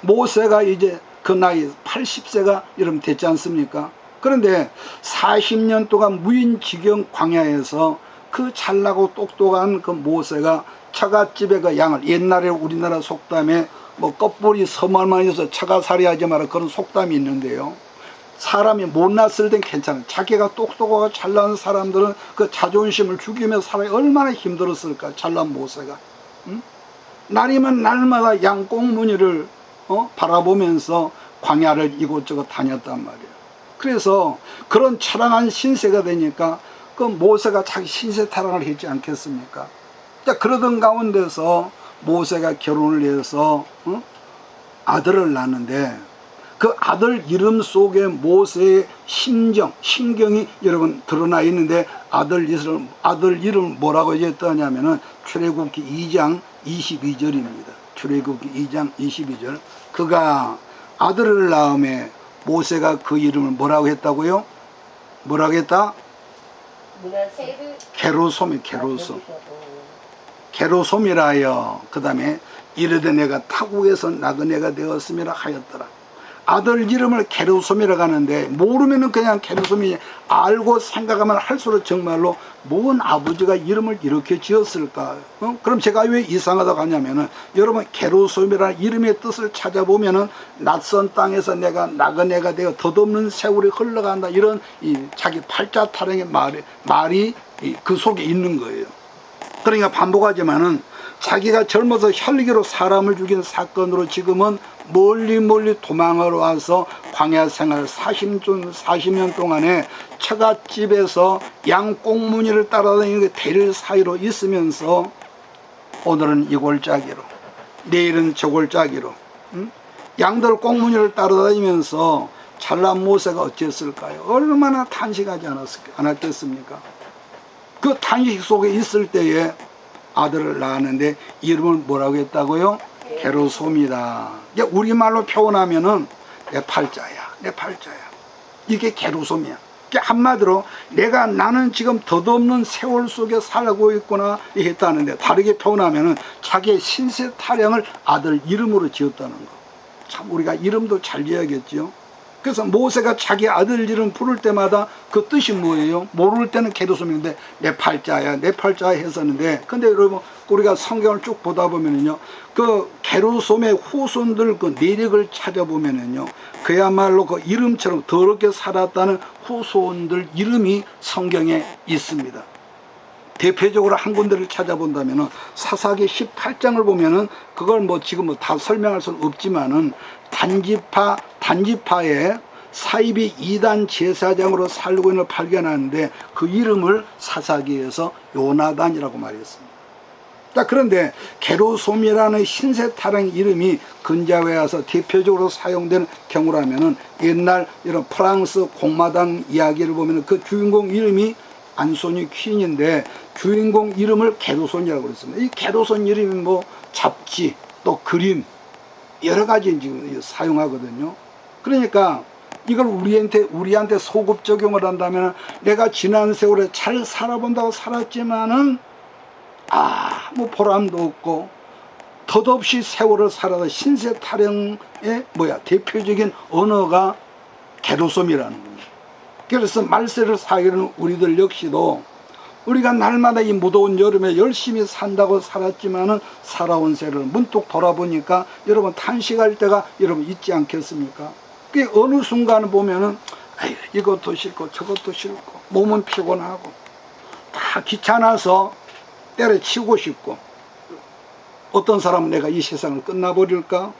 모세가 이제 그 나이 80세가 여러분 됐지 않습니까? 그런데 40년 동안 무인지경 광야에서 그 잘나고 똑똑한 그 모세가 처갓집에 그 양을, 옛날에 우리나라 속담에 뭐 껍벌이 서말만 해서 처갓살이 하지 마라 그런 속담이 있는데요. 사람이 못났을 땐 괜찮아요. 자기가 똑똑하고 잘난 사람들은 그 자존심을 죽이며 살아야 얼마나 힘들었을까, 잘난 모세가. 날이면 날마다 양꽁무니를 바라보면서 광야를 이곳저곳 다녔단 말이에요. 그래서 그런 처량한 신세가 되니까 그 모세가 자기 신세 타령을 했지 않겠습니까? 자, 그러던 가운데서 모세가 결혼을 해서 아들을 낳는데 그 아들 이름 속에 모세의 신경이 여러분 드러나 있는데 아들 이름 뭐라고 했더냐면은 출애굽기 2장 22절입니다. 출애굽기 2장 22절. 그가 아들을 낳음에 모세가 그 이름을 뭐라고 했다고요? 뭐라고 했다? 게르솜이 게르솜이라여 그 다음에 이르되 내가 타국에서 나그네가 되었음이라 하였더라. 아들 이름을 게르솜이라고 하는데, 모르면은 그냥 게르솜이, 알고 생각하면 할수록 정말로 뭔 아버지가 이름을 이렇게 지었을까? 그럼 제가 왜 이상하다고 하냐면은, 여러분 게르솜이라는 이름의 뜻을 찾아보면은 낯선 땅에서 내가 나그네가 되어 덧없는 세월이 흘러간다, 이런 이 자기 팔자 타령의 말이 그 속에 있는 거예요. 그러니까 반복하지만은, 자기가 젊어서 혈기로 사람을 죽인 사건으로 지금은 멀리 도망을 와서 광야 생활 40년 동안에 처갓집에서 양 꽁무니를 따라다니는 대릴 사이로 있으면서, 오늘은 이 골짜기로, 내일은 저 골짜기로, 양들 꽁무니를 따라다니면서 잘난 모세가 어찌했을까요? 얼마나 탄식하지 않았겠습니까? 그 탄식 속에 있을 때에 아들을 낳았는데 이름을 뭐라고 했다고요? 게르솜이다. 우리말로 표현하면은 내 팔자야. 이게 게르솜이야. 한마디로 나는 지금 덧없는 세월 속에 살고 있구나 했다는데, 다르게 표현하면은 자기의 신세 타령을 아들 이름으로 지었다는 거. 참 우리가 이름도 잘 지어야겠지요. 그래서 모세가 자기 아들 이름 부를 때마다 그 뜻이 뭐예요? 모를 때는 게르솜인데 내 팔자야 했었는데, 근데 여러분 우리가 성경을 쭉 보다 보면은요, 그 게르솜의 후손들 그 내력을 찾아보면은요, 그야말로 그 이름처럼 더럽게 살았다는 후손들 이름이 성경에 있습니다. 대표적으로 한 군데를 찾아본다면은 사사기 18장을 보면은, 그걸 뭐 지금 뭐 다 설명할 수는 없지만은, 단지파에 사입이 2단 제사장으로 살고 있는 걸 발견하는데, 그 이름을 사사기에서 요나단이라고 말했습니다. 자, 그런데 게르솜이라는 신세 타령 이름이 근자회에 와서 대표적으로 사용되는 경우라면은, 옛날 이런 프랑스 공마당 이야기를 보면은 그 주인공 이름이 안소니 퀸인데 주인공 이름을 게르솜이라고 그랬습니다. 이 게르솜 이름이 뭐 잡지, 또 그림, 여러 가지 지금 사용하거든요. 그러니까 이걸 우리한테 소급 적용을 한다면, 내가 지난 세월에 잘 살아본다고 살았지만은 뭐 보람도 없고 덧없이 세월을 살아서 신세 타령의 대표적인 언어가 게르솜이라는 겁니다. 그래서 말세를 사귀는 우리들 역시도 우리가 날마다 이 무더운 여름에 열심히 산다고 살았지만은 살아온 세를 문득 돌아보니까 여러분 탄식할 때가 여러분 있지 않겠습니까? 그 어느 순간 보면은 이것도 싫고 저것도 싫고 몸은 피곤하고 다 귀찮아서 때려치우고 싶고, 어떤 사람은 내가 이 세상을 끝나버릴까?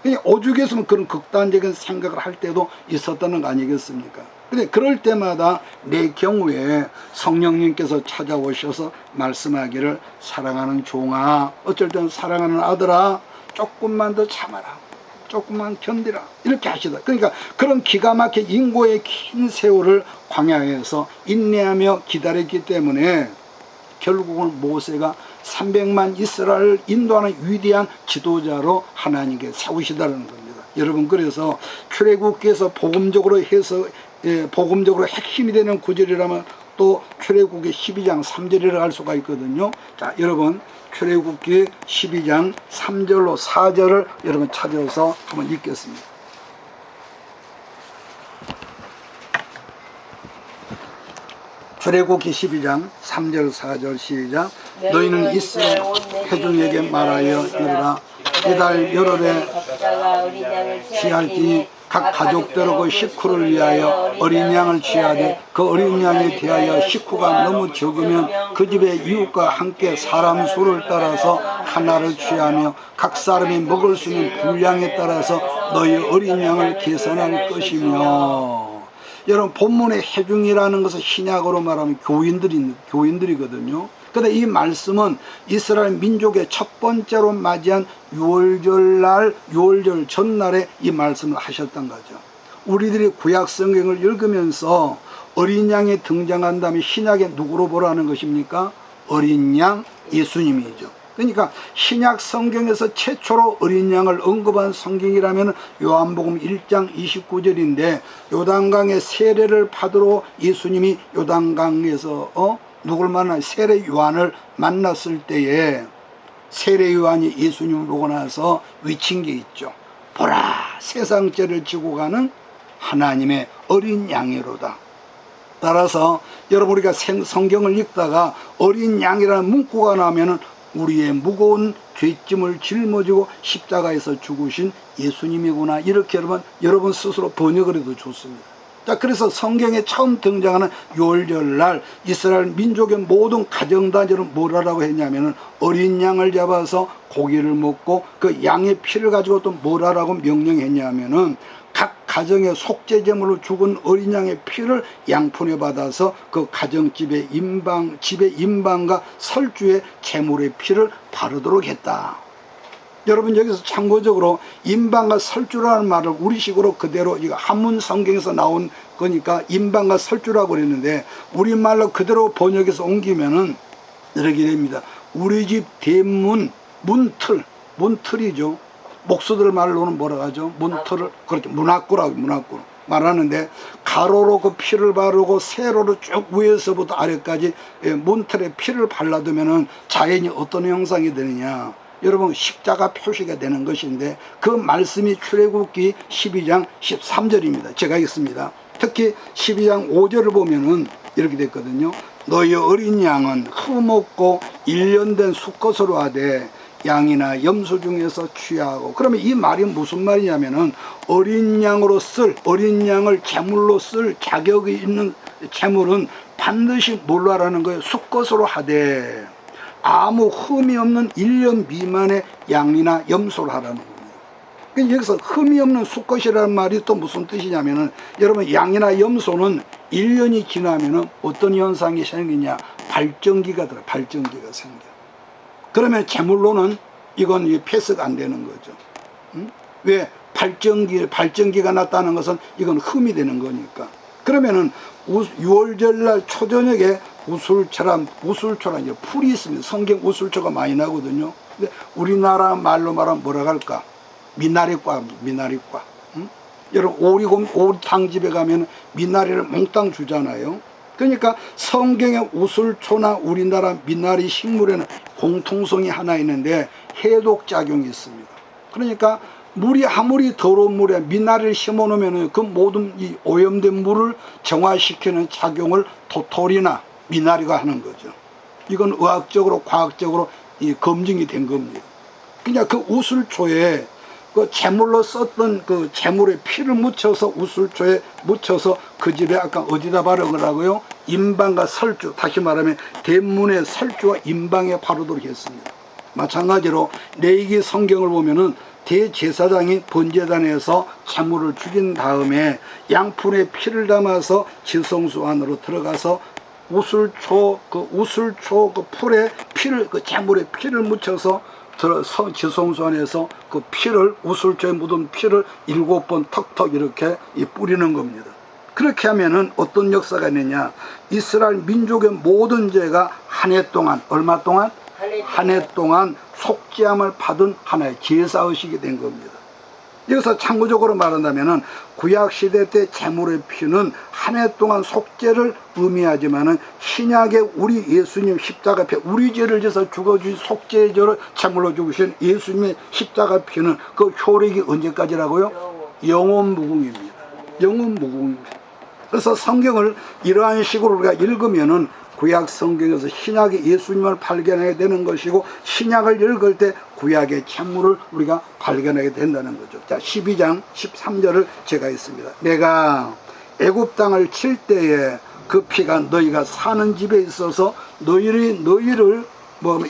그냥 오죽했으면 그런 극단적인 생각을 할 때도 있었다는 거 아니겠습니까? 근데 그럴 때마다 내 경우에 성령님께서 찾아오셔서 말씀하기를, 사랑하는 종아, 어쩔 때는 사랑하는 아들아, 조금만 더 참아라, 조금만 견디라, 이렇게 하시다. 그러니까 그런 기가 막힌 인고의 긴 세월을 광야에서 인내하며 기다렸기 때문에 결국은 모세가 300만 이스라엘을 인도하는 위대한 지도자로 하나님께 세우시다는 겁니다. 여러분, 그래서 출애굽기에서 복음적으로 핵심이 되는 구절이라면 또 출애굽기 12장 3절이라고 할 수가 있거든요. 자, 여러분 출애굽기 12장 3절로 4절을 여러분 찾아서 한번 읽겠습니다. 출애굽기 12장 3절 4절 시작. 너희는 이스라엘 회중에게 말하여 이르라. 이달 열흘에 취할지니 각 가족대로 그 식구를 위하여 어린 양을 취하되, 그 어린 양에 대하여 식구가 너무 적으면 그 집의 이웃과 함께 사람 수를 따라서 하나를 취하며 각 사람이 먹을 수 있는 분량에 따라서 너희 어린 양을 계산할 것이며. 여러분, 본문의 회중이라는 것은 신약으로 말하면 교인들이거든요. 근데 이 말씀은 이스라엘 민족의 첫 번째로 맞이한 유월절 전날에 이 말씀을 하셨던 거죠. 우리들이 구약 성경을 읽으면서 어린 양이 등장한다면 신약에 누구로 보라는 것입니까? 어린 양 예수님이죠. 그러니까 신약 성경에서 최초로 어린 양을 언급한 성경이라면 요한복음 1장 29절인데, 요단강의 세례를 받으러 예수님이 요단강에서 누굴 만나 세례 요한을 만났을 때에 세례 요한이 예수님을 보고 나서 외친 게 있죠. 보라 세상 죄를 지고 가는 하나님의 어린 양이로다. 따라서 여러분 우리가 성경을 읽다가 어린 양이라는 문구가 나오면은 우리의 무거운 죄짐을 짊어지고 십자가에서 죽으신 예수님이구나, 이렇게 여러분 스스로 번역을 해도 좋습니다. 자, 그래서 성경에 처음 등장하는 유월절날 이스라엘 민족의 모든 가정단위는 뭐라고 했냐면은 어린 양을 잡아서 고기를 먹고 그 양의 피를 가지고 또 뭐라고 명령했냐면은 각 가정의 속죄제물로 죽은 어린 양의 피를 양푼에 받아서 그 가정집의 집의 임방과 설주의 제물의 피를 바르도록 했다. 여러분 여기서 참고적으로 임방과 설주라는 말을 우리식으로 그대로 이거 한문 성경에서 나온 거니까 임방과 설주라고 그랬는데 우리말로 그대로 번역해서 옮기면은 이렇게 됩니다. 우리 집 대문 문틀이죠. 목수들 말로는 뭐라고 하죠? 문틀을, 그렇죠. 문학구라고, 문학구 말하는데, 가로로 그 피를 바르고 세로로 쭉 위에서부터 아래까지 문틀에 피를 발라두면은 자연이 어떤 형상이 되느냐. 여러분 십자가 표시가 되는 것인데 그 말씀이 출애굽기 12장 13절입니다. 제가 읽습니다. 특히 12장 5절을 보면은 이렇게 됐거든요. 너희 어린 양은 흠없고 1년 된 수컷으로 하되 양이나 염소 중에서 취하고. 그러면 이 말이 무슨 말이냐면은 어린 양을 제물로 쓸 자격이 있는 제물은 반드시 뭘로 하라는 거예요? 수컷으로 하되 아무 흠이 없는 1년 미만의 양이나 염소를 하라는 겁니다. 그러니까 여기서 흠이 없는 수컷이라는 말이 또 무슨 뜻이냐면은 여러분 양이나 염소는 1년이 지나면은 어떤 현상이 생기냐? 발정기가 생겨. 그러면 제물로는 이건 패스가 안 되는 거죠. 왜? 발정기가 났다는 것은 이건 흠이 되는 거니까. 그러면은 6월절날 초저녁에 우술초란 이제 풀이 있습니다. 성경 우술초가 많이 나거든요. 근데 우리나라 말로 말하면 뭐라고 할까? 미나리과. 여러분 오리탕집에 가면 미나리를 몽땅 주잖아요. 그러니까 성경의 우술초나 우리나라 미나리 식물에는 공통성이 하나 있는데 해독작용이 있습니다. 그러니까 물이 아무리 더러운 물에 미나리를 심어 놓으면 그 모든 이 오염된 물을 정화시키는 작용을 도토리나 미나리가 하는 거죠. 이건 의학적으로 과학적으로 검증이 된 겁니다. 그냥 그 우술초에 그 제물로 썼던 그 제물에 피를 묻혀서 우술초에 묻혀서 그 집에 아까 어디다 바르라고요? 임방과 설주, 다시 말하면 대문의 설주와 임방에 바르도록 했습니다. 마찬가지로 레위기 성경을 보면은 대제사장이 번제단에서 제물을 죽인 다음에 양푼에 피를 담아서 지성소 안으로 들어가서 우술초 그 풀에 피를, 그 제물에 피를 묻혀서 지성소 안에서 그 피를, 우술초에 묻은 피를 7번 턱턱 이렇게 뿌리는 겁니다. 그렇게 하면은 어떤 역사가 있느냐? 이스라엘 민족의 모든 죄가 한 해 동안, 얼마 동안? 한 해 동안 속죄함을 받은 하나의 제사의식이 된 겁니다. 여기서 참고적으로 말한다면은 구약시대 때 제물의 피는 한 해 동안 속죄를 의미하지만은 신약의 우리 예수님 십자가 피, 우리 죄를 져서 죽어주신 속죄제를 제물로 죽으신 예수님의 십자가 피는 그 효력이 언제까지라고요? 영원 무궁입니다. 영원 무궁입니다. 그래서 성경을 이러한 식으로 우리가 읽으면은 구약 성경에서 신약의 예수님을 발견하게 되는 것이고, 신약을 읽을 때 구약의 제물을 우리가 발견하게 된다는 거죠. 자, 12장 13절을 제가 읽습니다. 내가 애굽 땅을 칠 때에 그 피가 너희가 사는 집에 있어서 너희를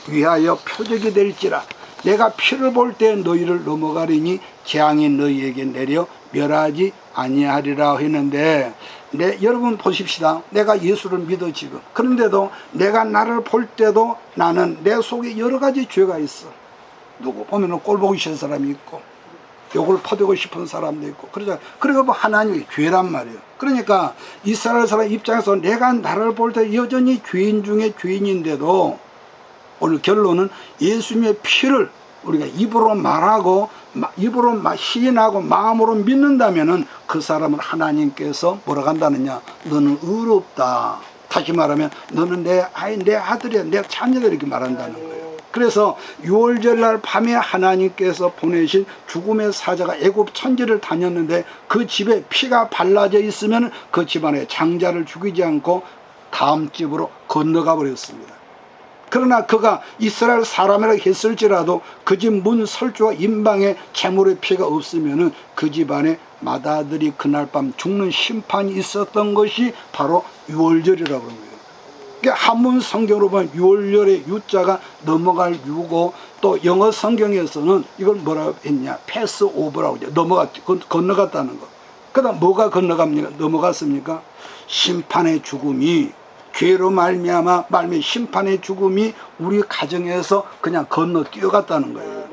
위하여 표적이 될지라. 내가 피를 볼 때 너희를 넘어가리니 재앙이 너희에게 내려 멸하지 아니하리라 했는데, 여러분 보십시다. 내가 예수를 믿어 지금. 그런데도 내가 나를 볼 때도 나는 내 속에 여러 가지 죄가 있어. 누구 보면은 꼴 보기 싫은 사람이 있고, 욕을 퍼대고 싶은 사람도 있고, 그러잖아요. 그리고 뭐 하나님이 죄란 말이에요. 그러니까 이스라엘 사람 입장에서 내가 나를 볼 때 여전히 죄인 중에 죄인인데도, 오늘 결론은 예수님의 피를 우리가 입으로 말하고 입으로 시인하고 마음으로 믿는다면은 그 사람은 하나님께서 뭐라고 한다느냐? 너는 의롭다. 다시 말하면 너는 내 아들이야, 내 자녀다, 이렇게 말한다는 거예요. 그래서 유월절날 밤에 하나님께서 보내신 죽음의 사자가 애굽 천지를 다녔는데 그 집에 피가 발라져 있으면 그 집안에 장자를 죽이지 않고 다음 집으로 건너가 버렸습니다. 그러나 그가 이스라엘 사람이라 했을지라도 그 집 문 설주와 임방에 제물의 피가 없으면 그 집안에 맏아들이 그날 밤 죽는 심판이 있었던 것이 바로 유월절이라고 합니다. 한문 성경으로 보면 유월절의 유자가 넘어갈 유고, 또 영어 성경에서는 이걸 뭐라고 했냐, 패스 오버라고 하죠. 건너갔다는 거. 그다음 뭐가 건너갑니까? 넘어갔습니까? 심판의 죽음이, 죄로 말미암아 심판의 죽음이 우리 가정에서 그냥 건너 뛰어갔다는 거예요.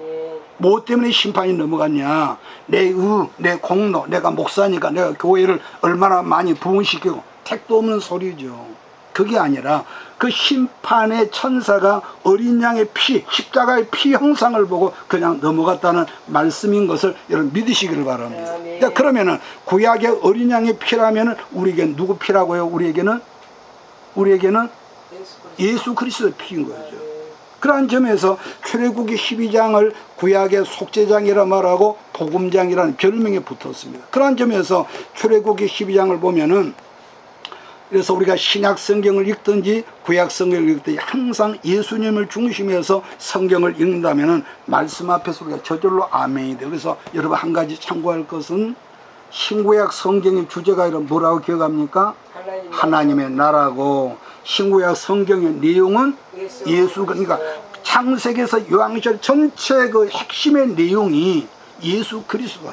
뭐 때문에 심판이 넘어갔냐? 내 공로, 내가 목사니까 내가 교회를 얼마나 많이 부흥시키고, 택도 없는 소리죠. 그게 아니라 그 심판의 천사가 어린 양의 피, 십자가의 피 형상을 보고 그냥 넘어갔다는 말씀인 것을 여러분 믿으시기를 바랍니다. 그러면은 구약의 어린 양의 피라면은 우리에게 누구 피라고요? 우리에게는 예수 그리스도의 피인 거죠. 그러한 점에서 출애굽기 12장을 구약의 속죄장이라 말하고 복음장이라는 별명이 붙었습니다. 그러한 점에서 출애굽기 12장을 보면은, 그래서 우리가 신약 성경을 읽든지 구약 성경을 읽든지 항상 예수님을 중심에서 성경을 읽는다면은 말씀 앞에서 우리가 저절로 아멘이 돼요. 그래서 여러분 한 가지 참고할 것은, 신구약 성경의 주제가 이런 뭐라고 기억합니까? 하나님의 나라고, 신구약 성경의 내용은 예수, 그러니까 창세기에서 요한계시록 전체 그 핵심의 내용이 예수 그리스도.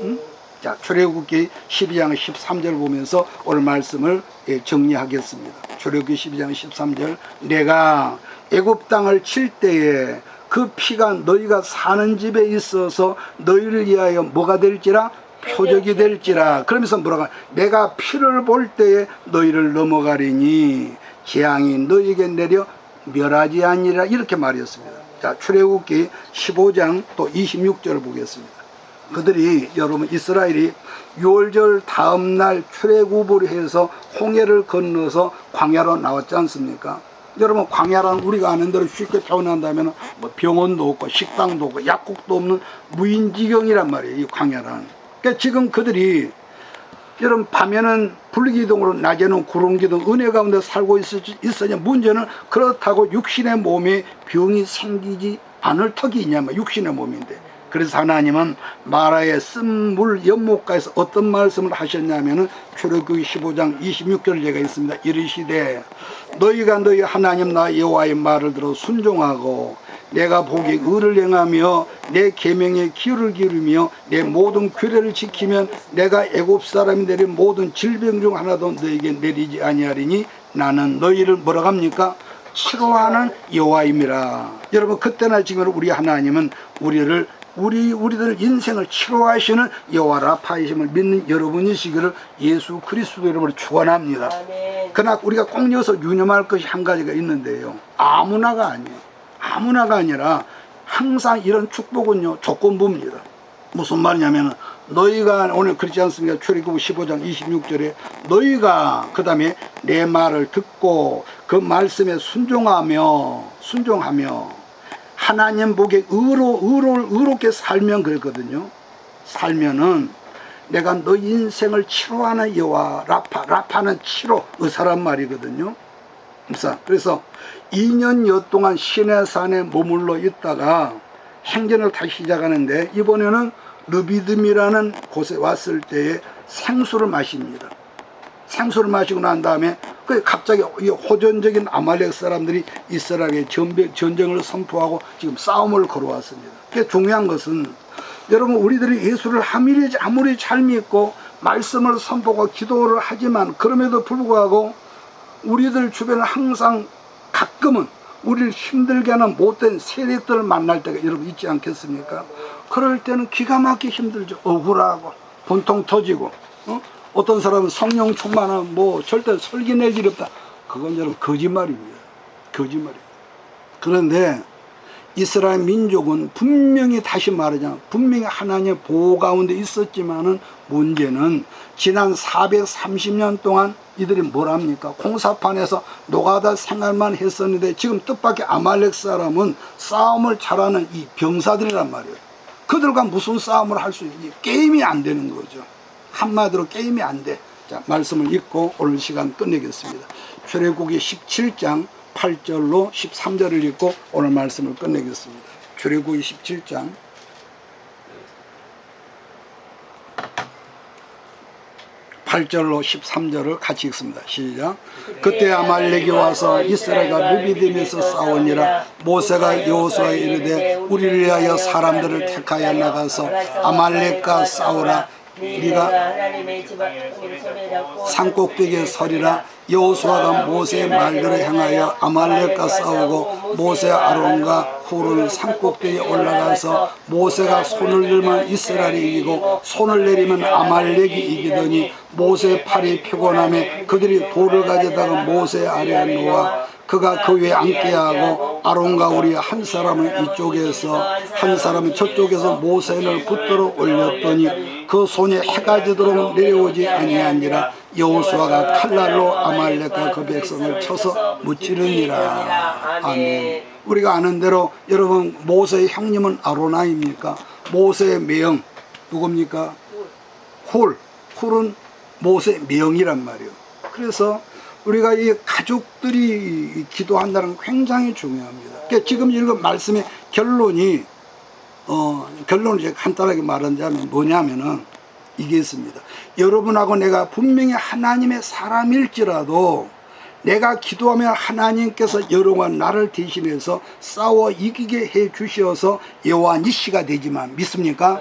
응? 자, 출애굽기 12장 13절 보면서 오늘 말씀을 정리하겠습니다. 출애굽기 12장 13절, 내가 애굽 땅을 칠 때에 그 피가 너희가 사는 집에 있어서 너희를 위하여 뭐가 될지라? 표적이 될지라. 그러면서 뭐라고? 내가 피를 볼 때에 너희를 넘어가리니 재앙이 너희에게 내려 멸하지 아니라, 이렇게 말했습니다. 자, 출애굽기 15장 또 26절을 보겠습니다. 그들이, 여러분 이스라엘이 유월절 다음날 출애굽을 해서 홍해를 건너서 광야로 나왔지 않습니까? 여러분 광야란 우리가 아는 대로 쉽게 표현한다면 뭐 병원도 없고 식당도 없고 약국도 없는 무인지경이란 말이에요, 이 광야란. 그러니까 지금 그들이, 여러분 밤에는 불기둥으로 낮에는 구름기둥 은혜 가운데 살고 있으냐. 문제는 그렇다고 육신의 몸에 병이 생기지 않을 턱이 있냐, 육신의 몸인데. 그래서 하나님은 마라의 쓴물 연못가에서 어떤 말씀을 하셨냐면은 출애굽기 15장 26절 제가 있습니다. 이르시되 너희가 너희 하나님 나 여호와의 말을 들어 순종하고 내가 보기에 의를 행하며 내 계명에 귀를 기울이며 내 모든 규례를 지키면 내가 애굽 사람이 내린 모든 질병 중 하나도 너희에게 내리지 아니하리니 나는 너희를 뭐라고 합니까? 치료하는 여호와임이라. 여러분 그때나 지금 우리 하나님은 우리들 인생을 치료하시는 여호와 라파이심을 믿는 여러분이시기를 예수 그리스도 여러분을 축원합니다. 그러나 우리가 꼭 여기서 유념할 것이 한 가지가 있는데요, 아무나가 아니에요. 아무나가 아니라 항상 이런 축복은요 조건부입니다. 무슨 말이냐면, 너희가 오늘 그렇지 않습니까? 출애굽 15장 26절에 너희가 그 다음에 내 말을 듣고 그 말씀에 순종하며 하나님 보기에 의롭게 살면, 그랬거든요. 살면은 내가 너 인생을 치료하는 여호와 라파는 치료, 의사란 말이거든요. 그래서 2년여 동안 시내산에 머물러 있다가 행전을 다시 시작하는데, 이번에는 르비딤이라는 곳에 왔을 때에 생수를 마십니다. 생수를 마시고 난 다음에 갑자기 호전적인 아말렉 사람들이 이스라엘에 전쟁을 선포하고 지금 싸움을 걸어왔습니다. 그게 중요한 것은, 여러분 우리들이 예수를 아무리 잘 믿고 말씀을 선포하고 기도를 하지만, 그럼에도 불구하고 우리들 주변에 항상 가끔은 우리를 힘들게 하는 못된 세력들을 만날 때가 여러분 있지 않겠습니까? 그럴 때는 기가 막히게 힘들죠. 억울하고 분통 터지고, 어떤 사람은 성령 충만하면 뭐 절대 설기낼 일이 없다. 그건 여러분 거짓말입니다. 거짓말입니다. 그런데 이스라엘 민족은 분명히 다시 말하자면 분명히 하나님의 보호 가운데 있었지만은 문제는 지난 430년 동안 이들이 뭘 합니까? 공사판에서 노가다 생활만 했었는데 지금 뜻밖의 아말렉 사람은 싸움을 잘하는 이 병사들이란 말이에요. 그들과 무슨 싸움을 할 수 있니? 게임이 안 되는 거죠. 한마디로 게임이 안 돼. 자, 말씀을 읽고 오늘 시간 끝내겠습니다. 출애굽기 17장 8절로 13절을 읽고 오늘 말씀을 끝내겠습니다. 출애굽기 17장 8절로 13절을 같이 읽습니다. 시작. 그때 아말렉이 와서 이스라엘과 르비딤에서 싸우니라. 모세가 여호수아에 이르되 우리를 위하여 사람들을 택하여 나가서 아말렉과 싸우라. 우리가 산꼭대기에 서리라. 여호수아가 모세의 말대로 행하여 아말렉과 싸우고 모세 아론과 훌은 산꼭대기에 올라가서 모세가 손을 들면 이스라엘이 이기고 손을 내리면 아말렉이 이기더니 모세의 팔이 피곤함에 그들이 돌을 가져다가 모세 아래에 놓아 그가 그 위에 앉게 하고 아론과 우리 한 사람은 이쪽에서 한 사람은 저쪽에서 모세를 붙들어 올렸더니 그 손에 해가 지도록 내려오지 아니하니라. 여호수아가 칼날로 아말렉과 그 백성을 쳐서 무찌르니라. 아멘. 우리가 아는 대로 여러분 모세의 형님은 아로나입니까? 모세의 매형 누굽니까? 훌은 모세의 매형이란 말이에요. 그래서 우리가 이 가족들이 기도한다는 건 굉장히 중요합니다. 그러니까 지금 읽은 말씀의 결론을 제가 간단하게 말하자면 뭐냐면은 이게 있습니다. 여러분하고 내가 분명히 하나님의 사람일지라도 내가 기도하면 하나님께서 여러분과 나를 대신해서 싸워 이기게 해 주셔서 여호와 니시가 되지만 믿습니까?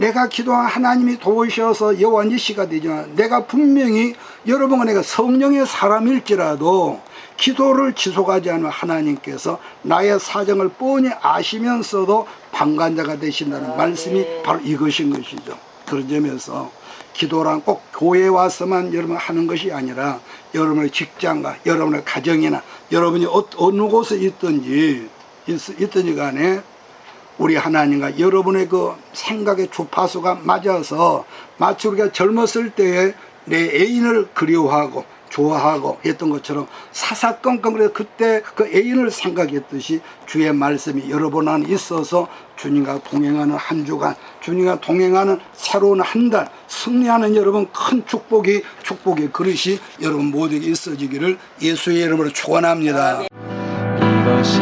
내가 기도한 하나님이 도우셔서 여호와 니시가 되지만 내가 분명히 여러분과 내가 성령의 사람일지라도 기도를 지속하지 않으면 하나님께서 나의 사정을 뻔히 아시면서도 방관자가 되신다는 말씀이 바로 이것인 것이죠. 그런 점에서 기도란 꼭 교회에 와서만 여러분 하는 것이 아니라 여러분의 직장과 여러분의 가정이나 여러분이 어느 곳에 있든지 간에 우리 하나님과 여러분의 그 생각의 주파수가 맞아서 마치 우리가 젊었을 때에 내 애인을 그리워하고 좋아하고 했던 것처럼 사사건건 그래서 그때 그 애인을 생각했듯이 주의 말씀이 여러분 안에 있어서 주님과 동행하는 한 주간, 주님과 동행하는 새로운 한 달 승리하는 여러분 큰 축복의 그릇이 여러분 모두에게 있어지기를 예수의 이름으로 축원합니다. 이것이